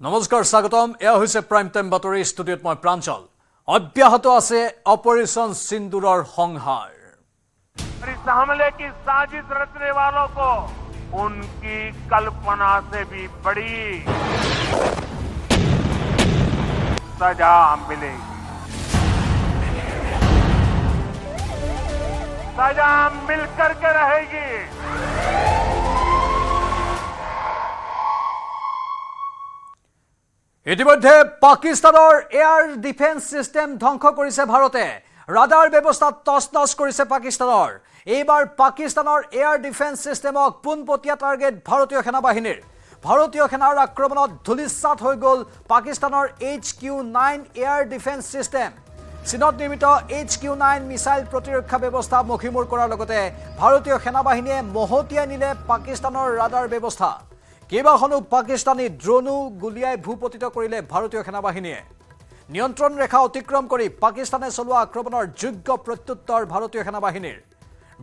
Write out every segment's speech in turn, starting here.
নমস্কাৰ স্বাগতম এয়া হৈছে প্ৰাইম টাইম বাতৰি ষ্টুডিঅ'ত মই প্ৰাঞ্চল অব্যাহত আছে অপাৰেশন সিন্দুৰৰ সংহাৰ इस हमले की साजिश रचने वालों को उनकी कल्पना से भी बड़ी सजा मिलेगी सजा मिलकर के रहेगी ইতিমধ্যে পাকিস্তানৰ এয়াৰ ডিফেন্স সিস্টেম ধ্বংস কৰিছে ভাৰতে ৰাডাৰ ব্যৱস্থা তছনছ কৰিছে পাকিস্তানৰ এইবাৰ পাকিস্তানৰ এয়াৰ ডিফেন্স সিস্টেমক পুনপটীয়া টাৰ্গেট ভাৰতীয় সেনাৰ আক্ৰমণত ধুলিসাৎ হৈ গ'ল পাকিস্তানৰ HQ-9 এয়াৰ ডিফেন্স সিস্টেম চীনত নিৰ্মিত HQ-9 মিসাইল প্ৰতিৰক্ষা ব্যৱস্থা মুখিমূৰ কৰাৰ লগতে ভাৰতীয় সেনাবাহিনীয়ে মহতিয়াই নিলে পাকিস্তানৰ ৰাডাৰ ব্যৱস্থা কেইবাখনো পাকিস্তানী ড্ৰোনো গুলিয়াই ভূপতিত কৰিলে ভাৰতীয় সেনাবাহিনীয়ে নিয়ন্ত্ৰণ ৰেখা অতিক্ৰম কৰি পাকিস্তানে চলোৱা আক্ৰমণৰ যোগ্য প্ৰত্যুত্তৰ ভাৰতীয় সেনাবাহিনীৰ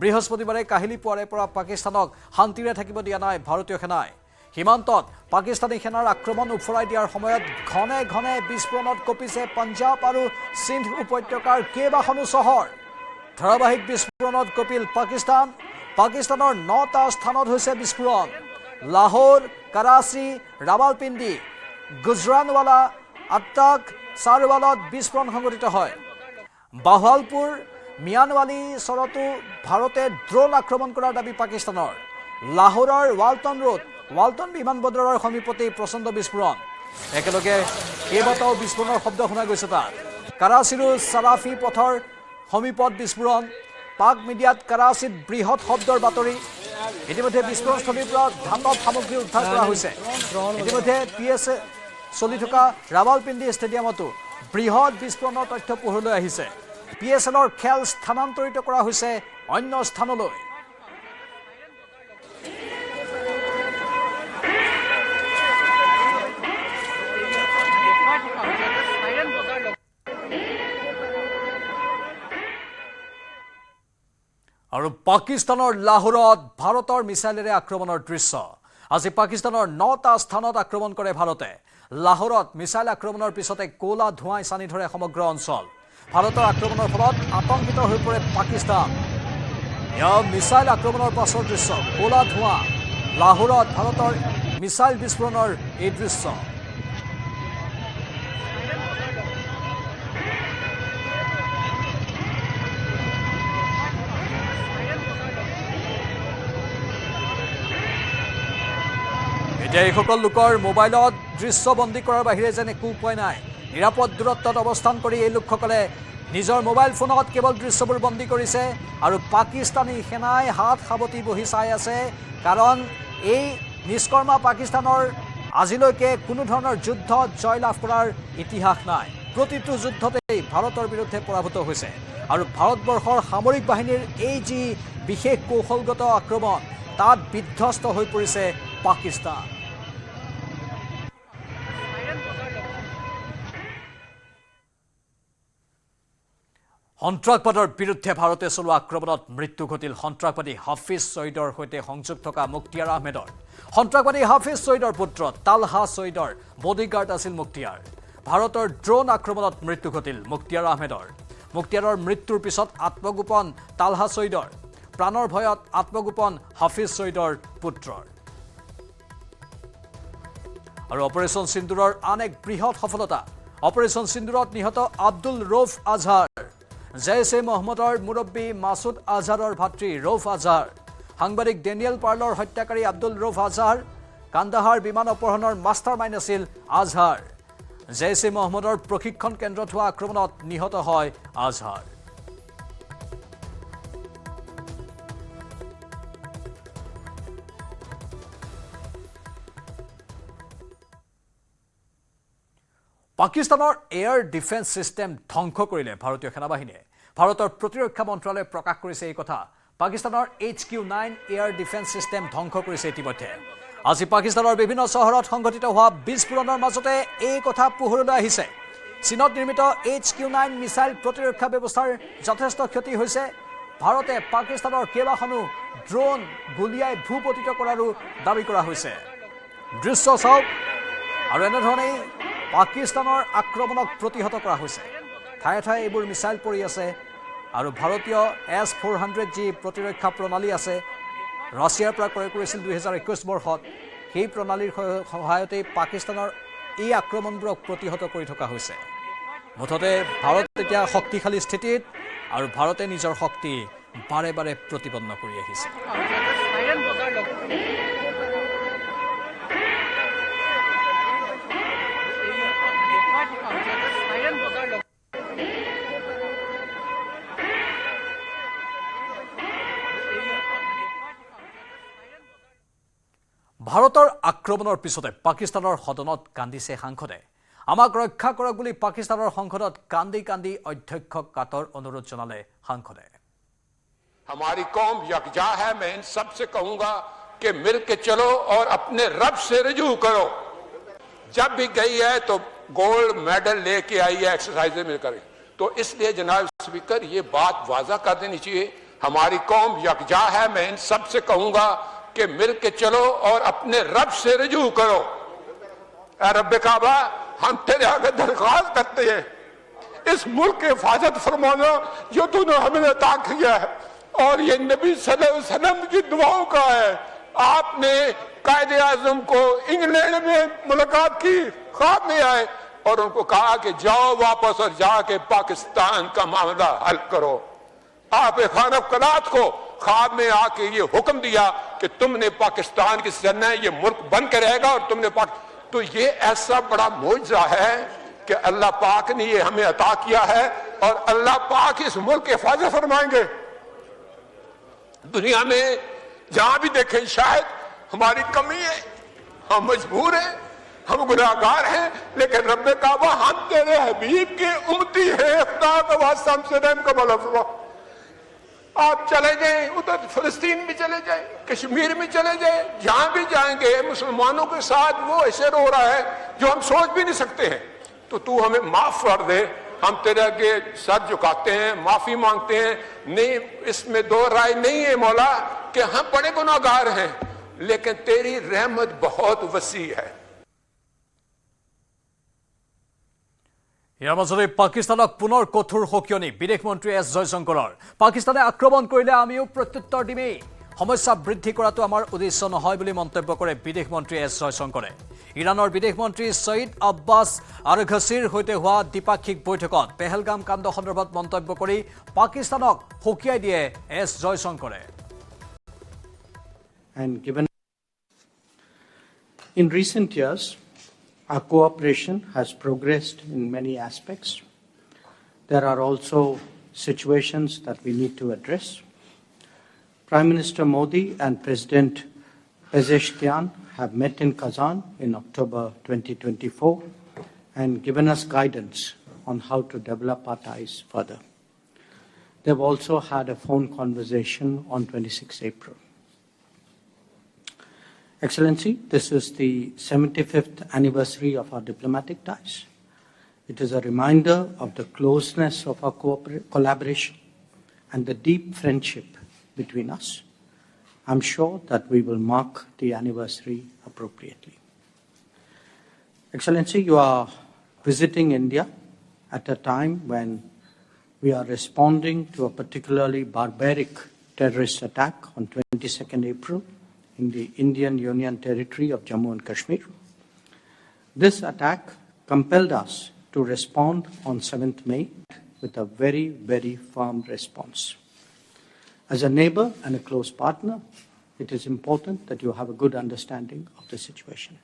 বৃহস্পতিবাৰে কাহিলি পুৱাৰে পৰা পাকিস্তানক শান্তিৰে থাকিব দিয়া নাই ভাৰতীয় সেনাই সীমান্তত পাকিস্তানী সেনাৰ আক্ৰমণ উফৰাই দিয়াৰ সময়ত ঘনে ঘনে বিস্ফোৰণত কঁপিছে পঞ্জাব আৰু সিন্ধ উপত্যকাৰ কেইবাখনো চহৰ ধাৰাবাহিক বিস্ফোৰণত কঁপিল পাকিস্তানৰ 9টা স্থানত হৈছে বিস্ফোৰণ লাহোৰ কৰাচী ৰাৱালপিণ্ডি গুজৰানৱালা আট্টাক সাৰৱালত বিস্ফোৰণ সংঘটিত হয় বাহৱালপুৰ মিয়ানৱালী চৰতো ভাৰতে ড্ৰোন আক্ৰমণ কৰাৰ দাবী পাকিস্তানৰ লাহোৰৰ ৱালটন বিমানবন্দৰৰ সমীপতে প্ৰচণ্ড বিস্ফোৰণ একেলগে কেইবাটাও বিস্ফোৰণৰ শব্দ শুনা গৈছে তাত কৰাচীৰো সাৰাফি পথৰ সমীপত বিস্ফোৰণ পাক মিডিয়াত কৰাচীত বৃহৎ শব্দৰ বাতৰি ইতিমধ্যে বিস্ফোৰণস্থলীৰ পৰা ধাতব সামগ্ৰী উদ্ধাৰ কৰা হৈছে ইতিমধ্যে PS চলি থকা ৰাৱালপিণ্ডি ষ্টেডিয়ামতো বৃহৎ বিস্ফোৰণৰ তথ্য পোহৰলৈ আহিছে PSLৰ খেল স্থানান্তৰিত কৰা হৈছে অন্য স্থানলৈ আৰু পাকিস্তানৰ লাহোৰত ভাৰতৰ মিছাইলেৰে আক্ৰমণৰ দৃশ্য আজি পাকিস্তানৰ 9টা স্থানত আক্ৰমণ কৰে ভাৰতে লাহোৰত মিছাইল আক্ৰমণৰ পিছতে কোলা ধোঁৱাই সানি ধৰে সমগ্ৰ অঞ্চল ভাৰতৰ আক্ৰমণৰ ফলত আতংকিত হৈ পৰে পাকিস্তান এয়া মিছাইল আক্ৰমণৰ পাছৰ দৃশ্য কোলা ধোঁৱা লাহোৰত ভাৰতৰ মিছাইল বিস্ফোৰণৰ এই দৃশ্য এইসকল লোকৰ মোবাইলত দৃশ্যবন্দী কৰাৰ বাহিৰে যেন একো উপায় নাই নিৰাপদ দূৰত্বত অৱস্থান কৰি এই লোকসকলে নিজৰ মোবাইল ফোনত কেৱল দৃশ্যবোৰ বন্দী কৰিছে আৰু পাকিস্তানী সেনাই হাত সাৱটি বহি চাই আছে কাৰণ এই নিষ্কৰ্মা পাকিস্তানৰ আজিলৈকে কোনো ধৰণৰ যুদ্ধত জয় লাভ কৰাৰ ইতিহাস নাই প্ৰতিটো যুদ্ধতেই ভাৰতৰ বিৰুদ্ধে পৰাভূত হৈছে আৰু ভাৰতবৰ্ষৰ সামৰিক বাহিনীৰ এই যি বিশেষ কৌশলগত আক্ৰমণ তাত বিধ্বস্ত হৈ পৰিছে পাকিস্তান সন্ত্ৰাসবাদৰ বিৰুদ্ধে ভাৰতে চলোৱা আক্ৰমণত মৃত্যু ঘটিল সন্ত্ৰাসবাদী হাফিজ ছয়ীদৰ সৈতে সংযোগ থকা মুক্তিয়াৰ আহমেদৰ সন্ত্ৰাসবাদী হাফিজ ছয়ীদৰ পুত্ৰ তালহা ছয়ীদৰ বডিগাৰ্ড আছিল মুক্তিয়াৰ ভাৰতৰ ড্ৰোন আক্ৰমণত মৃত্যু ঘটিল মুক্তিয়াৰ আহমেদৰ মুক্তিয়াৰৰ মৃত্যুৰ পিছত আত্মগোপন তালহা ছয়ীদৰ প্ৰাণৰ ভয়ত আত্মগোপন হাফিজ ছয়ীদৰ পুত্ৰৰ আৰু অপাৰেশন সিন্দুৰৰ আন এক বৃহৎ সফলতা অপাৰেশন সিন্দুৰত নিহত আব্দুল ৰৌফ আজহাৰ জেইছে মহম্মদৰ মুৰব্বী মাসুদ আজহাৰৰ ভাতৃ ৰৌফ আজহাৰ সাংবাদিক ডেনিয়েল পাৰ্লৰ হত্যাকাৰী আব্দুল ৰৌফ আজহাৰ কান্দাহাৰ বিমান অপহৰণৰ মাষ্টাৰ মাইণ্ড আছিল আজহাৰ জেইছে মহম্মদৰ প্ৰশিক্ষণ কেন্দ্ৰত হোৱা আক্ৰমণত নিহত হয় আজহাৰ পাকিস্তানৰ এয়াৰ ডিফেন্স সিস্টেম ধ্বংস কৰিলে ভাৰতীয় সেনাবাহিনীয়ে ভাৰতৰ প্ৰতিৰক্ষা মন্ত্ৰালয়ে প্ৰকাশ কৰিছে এই কথা পাকিস্তানৰ HQ-9 এয়াৰ ডিফেন্স সিস্টেম ধ্বংস কৰিছে ইতিমধ্যে আজি পাকিস্তানৰ বিভিন্ন চহৰত সংঘটিত হোৱা বিস্ফোৰণৰ মাজতে এই কথা পোহৰলৈ আহিছে চীনত নিৰ্মিত HQ-9 মিছাইল প্ৰতিৰক্ষা ব্যৱস্থাৰ যথেষ্ট ক্ষতি হৈছে ভাৰতে পাকিস্তানৰ কেইবাখনো ড্ৰোন গুলিয়াই ভূপতিত কৰাৰো দাবী কৰা হৈছে দৃশ্য চাওক আৰু এনেধৰণেই পাকিস্তানৰ আক্ৰমণক প্ৰতিহত কৰা হৈছে ঠায়ে ঠায়ে এইবোৰ মিছাইল পৰি আছে আৰু ভাৰতীয় S-400 যি প্ৰতিৰক্ষা প্ৰণালী আছে ৰাছিয়াৰ পৰা ক্ৰয় কৰিছিল 2021 বৰ্ষত সেই প্ৰণালীৰ সহায়তে পাকিস্তানৰ এই আক্ৰমণবোৰক প্ৰতিহত কৰি থকা হৈছে মুঠতে ভাৰত এতিয়া শক্তিশালী স্থিতিত আৰু ভাৰতে নিজৰ শক্তি বাৰে বাৰে প্ৰতিপন্ন কৰি আহিছে ভাৰতৰ আক্ৰমণৰ পিছতে পাকিস্তানৰ সদনত কান্দিছে সাংসদে আমাক ৰক্ষা কৰক বুলি পাকিস্তানৰ সংসদত কান্দি কান্দি অধ্যক্ষ কাটৰ অনুৰোধ জনালে সাংসদে हमारी कौम यकजा है मैं इन सब से कहूंगा कि मिल के चलो और अपने रब से रुजू करो जब भी गई है तो गोल्ड मेडल लेके आई है एक्सरसाइज में करें तो इसलिए जनाब स्पीकर ये बात वाजा कर देनी चाहिए हमारी कौम यकजा है मैं इन सब से कहूंगा कि मिल के चलो और अपने रब से रुजू करो रब काबा हम तेरे आगे दरख्वास्त करते हैं इस मुल्क की हिफाजत फरमाना जो तूने हमें अता किया है और ये नबी सल्लल्लाहु अलैहि वसल्लम की दुआओं का है आपने कायदे आजम को इंग्लैंड में मुलाकात की ख्वाब में आए और उनको कहा कि जाओ वापस और जाके पाकिस्तान का मामला हल करो आप खान कलात को ख्वाब में आके ये हुक्म दिया कि तुमने पाकिस्तान की सरना ये मुल्क बन के रहेगा और तुमने तो ये ऐसा बड़ा मौजज़ा है कि अल्लाह पाक ने ये हमें अता किया है और अल्लाह पाक इस मुल्क की हिफाजत फरमाएंगे दुनिया में जहां भी देखें शायद हमारी कमी है हम मजबूर हैं हम गुनाहगार हैं लेकिन रब्बे काबा हम तेरे हबीब के उम्मती हैं खुदा का वास्ता हमसे रहम का मौला फरमा आप चले जाएं उधर फिलिस्तीन में चले जाएं कश्मीर में चले जाएं जहां भी जाएंगे मुसलमानों के साथ वो ऐसे रो रहा है जो हम सोच भी नहीं सकते हैं तो तू हमें माफ कर दे हम तेरे आगे सर झुकाते हैं माफी मांगते हैं नहीं इसमें दो राय नहीं है मौला कि हम बड़े गुनाहगार हैं लेकिन तेरी रहमत बहुत वसी है ইয়াৰ মাজতে পাকিস্তানক পুনৰ কঠোৰ সকিয়নি বিদেশ মন্ত্ৰী এছ জয়শংকৰৰ পাকিস্তানে আক্ৰমণ কৰিলে আমিও প্ৰত্যুত্তৰ দিমেই সমস্যা বৃদ্ধি কৰাটো আমাৰ উদ্দেশ্য নহয় বুলি মন্তব্য কৰে বিদেশ মন্ত্ৰী এছ জয়শংকৰে ইৰানৰ বিদেশ মন্ত্ৰী সৈয়দ আব্বাছ আৰঘছিৰ সৈতে হোৱা দ্বিপাক্ষিক বৈঠকত পেহেলগাম কাণ্ড সন্দৰ্ভত মন্তব্য কৰি পাকিস্তানক সকিয়াই দিয়ে এছ জয়শংকৰে And given in recent years our cooperation has progressed in many aspects. There are also situations that we need to address. Prime Minister Modi and President Pezeshkian have met in Kazan in October 2024 and given us guidance on how to develop our ties further. They've also had a phone conversation on 26 April. Excellency, this is the 75th anniversary of our diplomatic ties. It is a reminder of the closeness of our collaboration and the deep friendship between us. I'm sure that we will mark the anniversary appropriately. Excellency, you are visiting India at a time when we are responding to a particularly barbaric terrorist attack on 22nd April in the Indian Union territory of Jammu and Kashmir. This attack compelled us to respond on 7th May with a very, very firm response. As a neighbor and a close partner, it is important that you have a good understanding of the situation.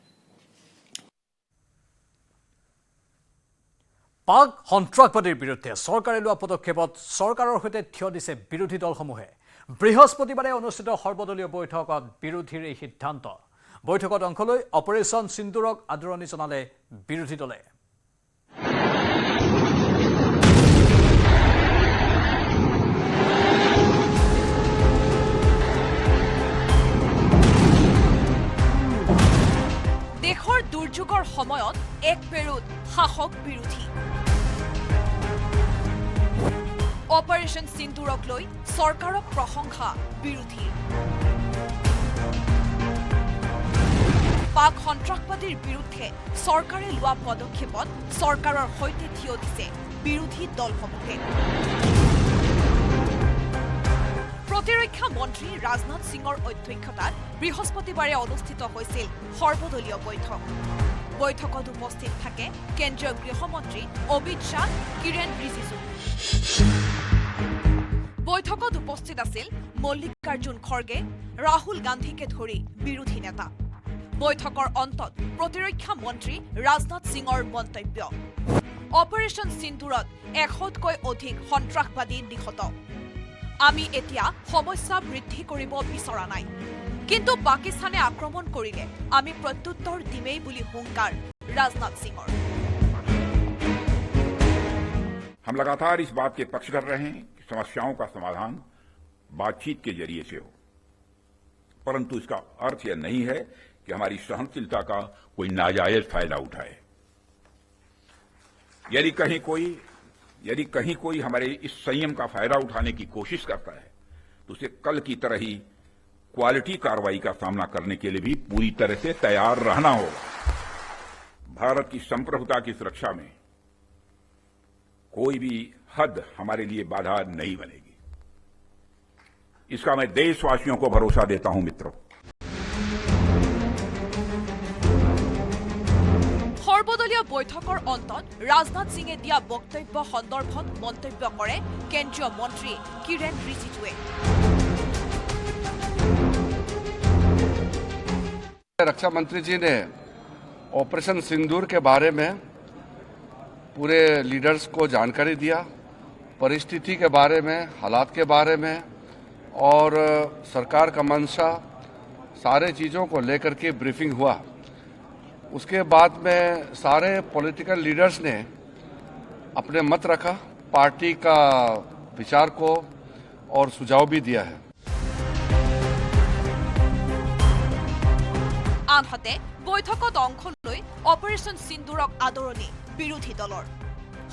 পাক সন্ত্ৰাসবাদীৰ বিৰুদ্ধে চৰকাৰে লোৱা পদক্ষেপত চৰকাৰৰ সৈতে থিয় দিছে বিৰোধী দলসমূহে বৃহস্পতিবাৰে অনুষ্ঠিত সৰ্বদলীয় বৈঠকত বিৰোধীৰ এই সিদ্ধান্ত বৈঠকত অংশ লৈ অপাৰেশ্যন সিন্দুৰক আদৰণি জনালে বিৰোধী দলে দেশৰ দুৰ্যোগৰ সময়ত এক পেৰুত শাসক বিৰোধী অপাৰেশ্যন সিন্দুৰক লৈ চৰকাৰক প্ৰশংসা বিৰোধী পাক সন্ত্ৰাসবাদীৰ বিৰুদ্ধে চৰকাৰে লোৱা পদক্ষেপত চৰকাৰৰ সৈতে থিয় দিছে বিৰোধী দলসমূহে। প্ৰতিৰক্ষা মন্ত্ৰী ৰাজনাথ সিঙৰ অধ্যক্ষতাত বৃহস্পতিবাৰে অনুষ্ঠিত হৈছিল সৰ্বদলীয় বৈঠক। বৈঠকত উপস্থিত থাকে কেন্দ্ৰীয় গৃহমন্ত্ৰী অমিত শ্বাহ, কিৰেণ ৰিজিজু। বৈঠকত উপস্থিত আছিল মল্লিকাৰ্জুন খৰ্গে, ৰাহুল গান্ধীকে ধৰি বিৰোধী নেতা। বৈঠকৰ অন্তত প্ৰতিৰক্ষা মন্ত্ৰী ৰাজনাথ সিঙৰ মন্তব্য, অপাৰেশ্যন সিন্দুৰত 100তকৈ অধিক সন্ত্ৰাসবাদী নিহত। আমি এতিয়া সমস্যা বৃদ্ধি কৰিব বিচৰা নাই, কিন্তু পাকিস্তানে আক্ৰমণ কৰিলে আমি প্ৰত্যুত্তৰ দিমেই বুলি হুংকাৰ ৰাজনাথ সিঙৰ। हम लगातार इस बात के पक्ष कर रहे हैं कि समस्याओं का समाधान बातचीत के जरिए से हो, परंतु इसका अर्थ यह नहीं है कि हमारी सहनशीलता का कोई नाजायज फायदा उठाए। यदि कहीं कोई हमारे इस संयम का फायदा उठाने की कोशिश करता है तो उसे कल की तरह ही क्वालिटी कार्रवाई का सामना करने के लिए भी पूरी तरह से तैयार रहना होगा। भारत की संप्रभुता की सुरक्षा में कोई भी हद हमारे लिए बाधा नहीं बनेगी, इसका मैं देशवासियों को भरोसा देता हूं। मित्रों, সৰ্বদলীয় বৈঠকৰ অন্তত ৰাজনাথ সিঙে দিয়া বক্তব্য সন্দৰ্ভত মন্তব্য কৰে কেন্দ্ৰীয় মন্ত্ৰী কিৰেণ ৰিজিজুৱে। रक्षा मंत्री जी ने ऑपरेशन सिंदूर के बारे में पूरे लीडर्स को जानकारी दिया, परिस्थिति के बारे में, हालात के बारे में और सरकार का मंशा, सारे चीज़ों को लेकर के ब्रीफिंग हुआ। उसके बाद में सारे पॉलिटिकल लीडर्स ने अपने मत रखा, पार्टी का विचार को और सुझाव भी दिया है। আনহাতে বৈঠকত অংশ লৈ অপাৰেশ্যন সিন্দুৰক আদৰণি বিৰোধী দলৰ।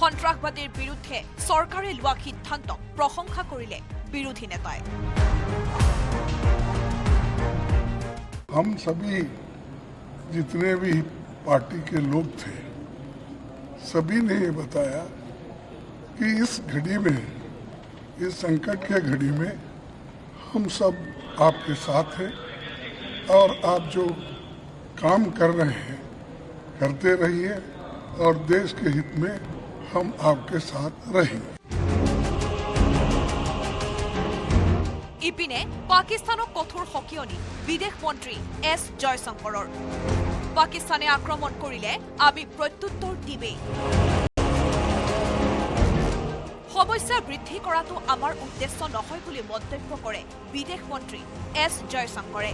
সন্ত্ৰাসবাদীৰ বিৰুদ্ধে চৰকাৰে লোৱা সিদ্ধান্তক প্ৰশংসা কৰিলে বিৰোধী নেতাই। हम सभी जितने भी पार्टी के लोग थे, सभी ने ये बताया कि इस घड़ी में, इस संकट के घड़ी में हम सब आपके साथ हैं और आप जो काम कर रहे हैं करते रहिए और देश के हित में हम आपके साथ रहेंगे। ইপিনে পাকিস্তানক কঠোৰ সকিয়নি বিদেশ মন্ত্ৰী এছ জয়শংকৰৰ। পাকিস্তানে আক্ৰমণ কৰিলে আমি প্ৰত্যুত্তৰ দিমেই। সমস্যা বৃদ্ধি কৰাটো আমাৰ উদ্দেশ্য নহয় বুলি মন্তব্য কৰে বিদেশ মন্ত্ৰী এছ জয়শংকৰে।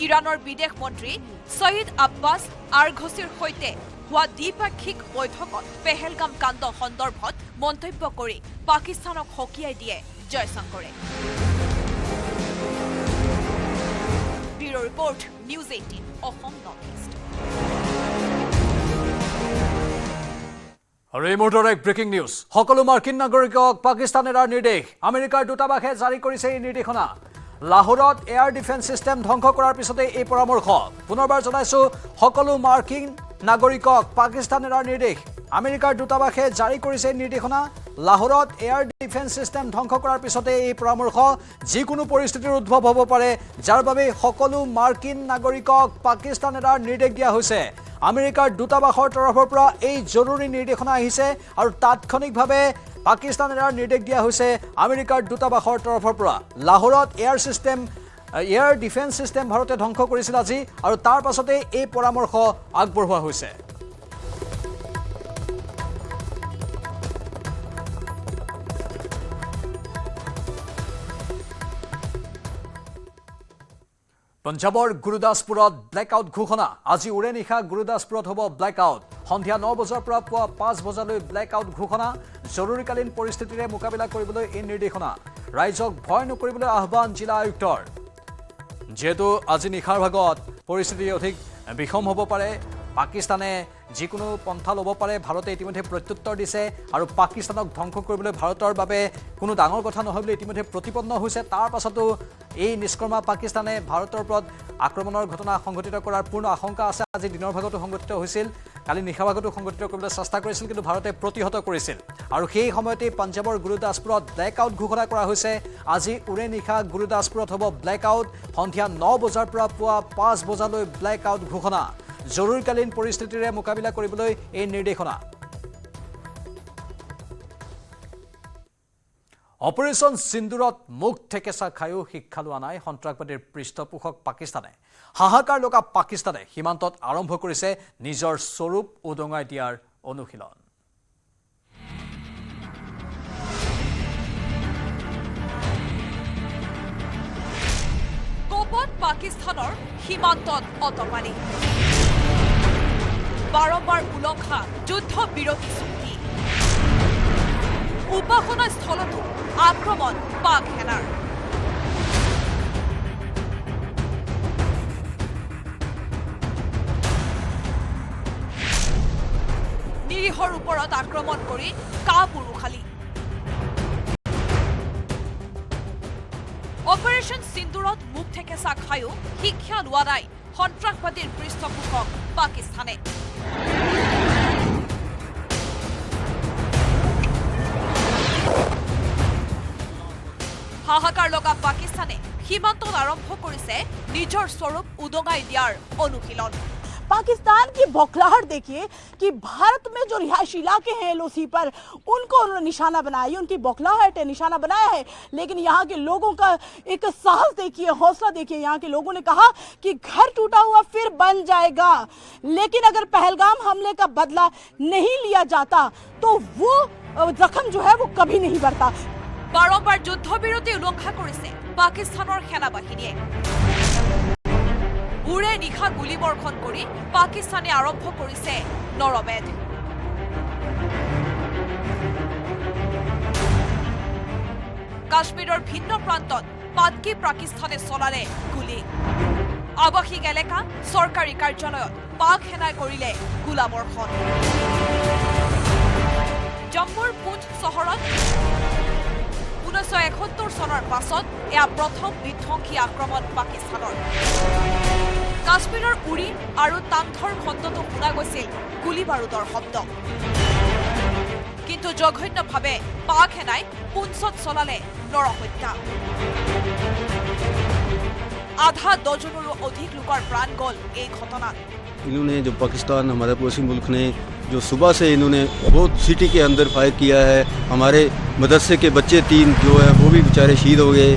ইৰাণৰ বিদেশ মন্ত্ৰী ছয়িদ আব্বাছ আৰঘছিৰ সৈতে হোৱা দ্বিপাক্ষিক বৈঠকত পেহেলগাম কাণ্ড সন্দৰ্ভত মন্তব্য কৰি পাকিস্তানক সকীয়াই দিয়ে জয়শংকৰে। Bureau report, news 18 Assam north east. আৰু এই মুহূৰ্তৰ এক ব্ৰেকিং নিউজ। সকলো মাৰ্কিন নাগৰিকক পাকিস্তান এৰাৰ নিৰ্দেশ। আমেৰিকাৰ দূতাবাসে জাৰি কৰিছে এই নিৰ্দেশনা। লাহোৰত এয়াৰ ডিফেন্স সিস্টেম ধ্বংস কৰাৰ পিছতে এই পৰামৰ্শ। পুনৰবাৰ জনাইছো, সকলো মাৰ্কিন নাগৰিকক পাকিস্তান এৰাৰ নিৰ্দেশ। আমেৰিকাৰ দূতাবাসে জাৰি কৰিছে নিৰ্দেশনা। লাহোৰত এয়াৰ ডিফেন্স সিস্টেম ধ্বংস কৰাৰ পিছতে এই পৰামৰ্শ। যিকোনো পৰিস্থিতিৰ উদ্ভৱ হ'ব পাৰে, যাৰ বাবে সকলো মাৰ্কিন নাগৰিকক পাকিস্তান এৰাৰ নিৰ্দেশ দিয়া হৈছে। আমেৰিকাৰ দূতাবাসৰ তৰফৰ পৰা এই জৰুৰী নিৰ্দেশনা আহিছে আৰু তাৎক্ষণিকভাৱে পাকিস্তান এৰাৰ নিৰ্দেশ দিয়া হৈছে আমেৰিকাৰ দূতাবাসৰ তৰফৰ পৰা। লাহোৰত এয়াৰ ডিফেন্স সিস্টেম ভাৰতে ধ্বংস কৰিছিল আজি, আৰু তাৰ পাছতে এই পৰামৰ্শ আগবঢ়োৱা হৈছে। পঞ্জাবৰ গুৰুদাসপুৰত ব্লেকআউট ঘোষণা। আজি উৰে নিশা গুৰুদাসপুৰত হ'ব ব্লেকআউট। সন্ধিয়া 9 বজাৰ পৰা পুৱা 5 বজালৈ ব্লেকআউট ঘোষণা। জৰুৰীকালীন পৰিস্থিতিৰে মোকাবিলা কৰিবলৈ এই নিৰ্দেশনা। ৰাইজক ভয় নকৰিবলৈ আহ্বান জিলা আয়ুক্তৰ। যিহেতু আজি নিশাৰ ভাগত পৰিস্থিতি অধিক বিষম হ'ব পাৰে, পাকিস্তানে যিকোনো পন্থা ল'ব পাৰে ভাৰতে ইতিমধ্যে প্ৰত্যুত্তৰ দিছে আৰু পাকিস্তানক ধ্বংস কৰিবলৈ ভাৰতৰ বাবে কোনো ডাঙৰ কথা নহয় বুলি ইতিমধ্যে প্ৰতিপন্ন হৈছে তাৰ পাছতো এই নিষ্কৰ্মা পাকিস্তানে ভাৰতৰ ওপৰত আক্ৰমণৰ ঘটনা সংঘটিত কৰাৰ পূৰ্ণ আশংকা আছে আজি দিনৰ ভাগতো সংঘটিত হৈছিল কালি নিশা ভাগতো সংঘটিত কৰিবলৈ চেষ্টা কৰিছিল কিন্তু ভাৰতে প্ৰতিহত কৰিছিল আৰু সেই সময়তে পঞ্জাবৰ গুৰুদাসপুৰত ব্লেক আউট ঘোষণা কৰা হৈছে আজি উৰে নিশা গুৰুদাসপুৰত হ'ব ব্লেক আউট সন্ধিয়া 9 বজাৰ পৰা পুৱা 5 বজালৈ ব্লেক আউট ঘোষণা জৰুৰীকালীন পৰিস্থিতিৰে মোকাবিলা কৰিবলৈ এই নিৰ্দেশনা অপাৰেশ্যন সিন্দুৰত মুখ ঠেকেচা খায়ো শিক্ষা লোৱা নাই সন্ত্ৰাসবাদীৰ পৃষ্ঠপোষক পাকিস্তানে হাহাকাৰ লগা পাকিস্তানে সীমান্তত আৰম্ভ কৰিছে নিজৰ স্বৰূপ উদঙাই দিয়াৰ অনুশীলন কোপত পাকিস্তানৰ সীমান্তত অতপালি বাৰম্বাৰ উলংঘা যুদ্ধ বিৰতি চুক্তি উপাসনা স্থলতো আক্ৰমণ পাক সেনাৰ নিৰীহৰ ওপৰত আক্ৰমণ কৰি কাপুৰুষালী অপাৰেশ্যন সিন্দুৰত মুখ ঠেকেচা খায়ো শিক্ষা লোৱা নাই সন্ত্ৰাসবাদীৰ পৃষ্ঠপোষক পাকিস্তানে হাহাকাৰ লগা পাকিস্তানে সীমান্তত আৰম্ভ কৰিছে নিজৰ স্বৰূপ উদঙাই দিয়াৰ অনুশীলন पाकिस्तान की बौखलाहट देखिए कि भारत में जो रिहायशी इलाके हैं एलओसी पर उनको उन्होंने निशाना बनाया उनकी बौखलाहट है निशाना बनाया है लेकिन यहाँ के लोगों का एक साहस देखिए हौसला देखिए यहाँ के लोगों ने कहा कि घर टूटा हुआ फिर बन जाएगा लेकिन अगर पहलगाम हमले का बदला नहीं लिया जाता तो वो जख्म जो है वो कभी नहीं बढ़ता বাৰম্বাৰ যুদ্ধবিৰতি উলংঘা কৰিছে পাকিস্তানৰ সেনাবাহিনীয়ে উৰে নিশা গুলীবৰ্ষণ কৰি পাকিস্তানে আৰম্ভ কৰিছে নৰমেধ কাশ্মীৰৰ ভিন্ন প্ৰান্তত পাটকি পাকিস্তানে চলালে গুলী আৱাসিক এলেকা চৰকাৰী কাৰ্যালয়ত পাক সেনাই কৰিলে গোলাবৰ্ষণ জম্মুৰ পুঞ্চ চহৰত 1971 চনৰ পাছত এয়া প্ৰথম বিধ্বংসী আক্ৰমণ পাকিস্তানৰ কাশ্মীৰৰ উৰি আৰু তাংধৰ খণ্ডতো শুনা গৈছিল গুলী বাৰুদৰ শব্দ কিন্তু জঘন্যভাৱে পাক সেনাই পুঞ্চত চলালে নৰহত্যা আধা ডজনৰো অধিক লোকৰ প্ৰাণ গ'ল এই ঘটনাত इन्होंने जो पाकिस्तान हमारे पड़ोसी मुल्क ने जो सुबह से इन्होंने बहुत सिटी के अंदर फायर किया है हमारे मदरसे के बच्चे 3 जो है वो भी बेचारे शहीद हो गए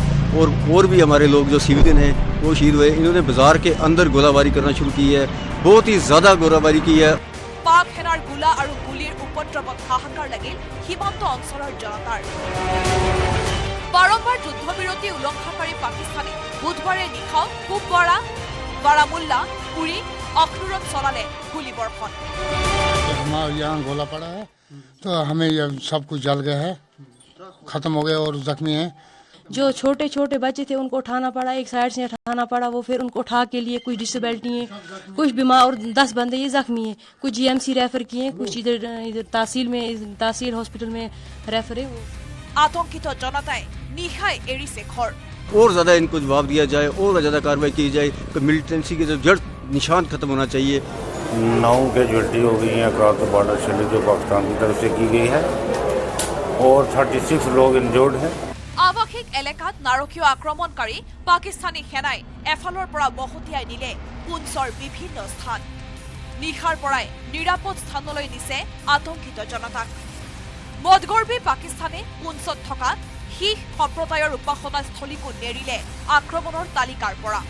और भी हमारे लोग जो सिविलियन हैं वो शहीद हुए इन्होंने बाजार के अंदर गोलाबारी करना शुरू की है बहुत ही ज़्यादा गोलाबारी की है पाक सेनार गोला और गुलिर उपद्रवत हाहाकार লাগিল সীমান্ত অঞ্চলৰ জনতাৰ বাৰম্বাৰ যুদ্ধবিৰতি উলংঘাকাৰী পাকিস্তানে বুধবাৰে নিশা কুপৱাৰা বাৰামুল্লা উৰি अखनूरत चलाले गोलीबर्षण हमारे यहाँ गोला पड़ा है तो हमें ये सब कुछ जल गया है खत्म हो गए और जख्मी है जो छोटे छोटे बच्चे थे उनको उठाना पड़ा एक साइड से उठाना पड़ा वो फिर उनको उठा के लिए कुछ डिसेबिलिटी है कुछ बीमार और 10 बंदे ये जख्मी हैं कुछ जीएमसी रेफर किए कुछ इधर तहसील हॉस्पिटल में रेफर है आतंकित जनताए निशाय एरिसे घर और ज़्यादा इनको जवाब दिया जाए और ज़्यादा कार्रवाई की जाए तो मिलिटेंसी के जो जड़ निशान खत्म होना चाहिए 9 कैजुअल्टी हो गई है अक्रॉस द बॉर्डर शेलिंग जो पाकिस्तान की तरफ से की गई है और 36 लोग इंजर्ड हैं আৱাসিক এলেকাত নাৰকীয় আক্ৰমণকাৰী পাকিস্তানী সেনাই এফালৰ পৰা মহতিয়াই নিলে পুঞ্চৰ বিভিন্ন স্থান নিশাৰ পৰাই নিৰাপদ স্থানলৈ নিছে আতংকিত জনতাক মদগৰ্বী পাকিস্তানে পুঞ্চত থকা শিখ সম্প্ৰদায়ৰ উপাসনা স্থলীকো নেৰিলে আক্ৰমণৰ তালিকাৰ পৰা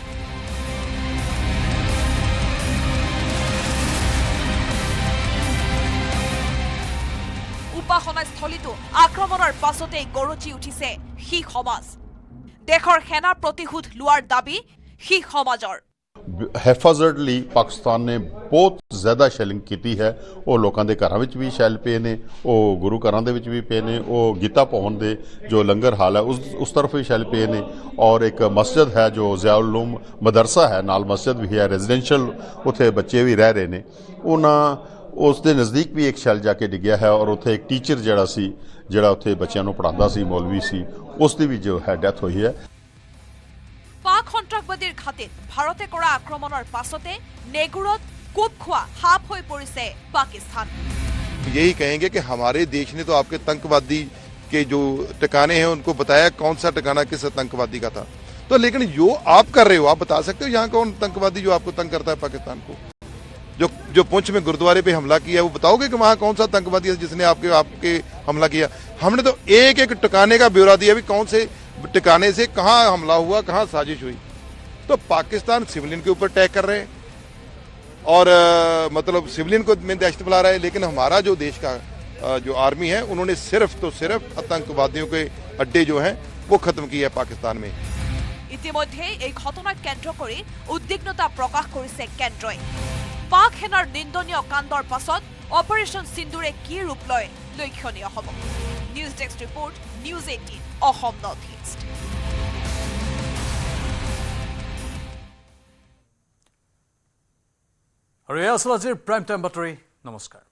উপাসনাস্থলীতো আক্ৰমণৰ পাছতে গৰজি উঠিছে শিখ সমাজ দেশৰ সেনা প্ৰতিশোধ লোৱাৰ দাবী শিখ সমাজৰ ਹੈਫਾਜ਼ਰਡਲੀ ਪਾਕਿਸਤਾਨ ਨੇ ਬਹੁਤ ਜ਼ਿਆਦਾ ਸ਼ੈਲਿੰਗ ਕੀਤੀ ਹੈ। ਉਹ ਲੋਕਾਂ ਦੇ ਘਰਾਂ ਵਿੱਚ ਵੀ ਸ਼ੈਲ ਪਏ ਨੇ, ਉਹ ਗੁਰੂ ਘਰਾਂ ਦੇ ਵਿੱਚ ਵੀ ਪਏ ਨੇ, ਉਹ ਗੀਤਾ ਭਵਨ ਦੇ ਜੋ ਲੰਗਰ ਹਾਲ ਹੈ ਉਸ ਤਰਫ ਵੀ ਸ਼ੈਲ ਪਏ ਨੇ। ਔਰ ਇੱਕ ਮਸਜਿਦ ਹੈ ਜੋ ਜ਼ਿਆਉਲ ਉਲੂਮ ਮਦਰਸਾ ਹੈ, ਨਾਲ ਮਸਜਿਦ ਵੀ ਹੈ, ਰੈਜ਼ੀਡੈਂਸ਼ੀਅਲ ਉੱਥੇ ਬੱਚੇ ਵੀ ਰਹਿ ਰਹੇ ਨੇ। ਉਹਨਾਂ ਉਸ ਦੇ ਨਜ਼ਦੀਕ ਵੀ ਇੱਕ ਸ਼ੈਲ ਜਾ ਕੇ ਡਿੱਗਿਆ ਹੈ ਔਰ ਉੱਥੇ ਇੱਕ ਟੀਚਰ ਜਿਹੜਾ ਉੱਥੇ ਬੱਚਿਆਂ ਨੂੰ ਪੜ੍ਹਾਉਂਦਾ ਸੀ, ਮੌਲਵੀ ਸੀ, ਉਸ ਦੀ ਵੀ ਜੋ ਹੈ ਡੈਥ ਹੋਈ ਹੈ। পাক সন্ত্ৰাসবাদীৰ ঘাটিত ভাৰতে কৰা আক্ৰমণৰ পাছতে নেগুৰত কোব খোৱা সাপ হৈ পৰিছে পাকিস্তান। यही कहेंगे कि हमारे देश ने तो आपके आतंकवादी के जो ठिकाने हैं उनको बताया कौन सा ठिकाना किस आतंकवादी का था, तो लेकिन जो आप कर रहे हो, आप बता सकते हो यहाँ कौन आतंकवादी जो आपको तंग करता है पाकिस्तान को? जो पुंछ में गुरुद्वारे पे हमला किया, वो बताओगे कि वहाँ कौन सा आतंकवादी है जिसने आपके हमला किया? हमने तो एक एक ठिकाने का ब्यौरा दिया, भी कौन से ठिकाने से कहाँ हमला हुआ, कहाँ साजिश हुई। तो पाकिस्तान सिविलियन के ऊपर अटैक कर रहे हैं और मतलब सिविलियन को में दहशत फैला रहा है, लेकिन हमारा जो देश का जो आर्मी है उन्होंने सिर्फ तो सिर्फ आतंकवादियों के अड्डे जो हैं वो खत्म किए हैं पाकिस्तान में। ইতিমধ্যে এই ঘটনাক কেন্দ্ৰ কৰি উদ্বিগ্নতা প্ৰকাশ কৰিছে কেন্দ্ৰই। পাক সেনাৰ নিন্দনীয় কাণ্ডৰ পাছত অপাৰেশ্যন সিন্দুৰে কি ৰূপ লয় লক্ষণীয় হ'ব। News desk report, news 18 Assam north east. আৰু এয়া আছিল আজিৰ প্ৰাইম টাইম বাতৰি। নমস্কাৰ।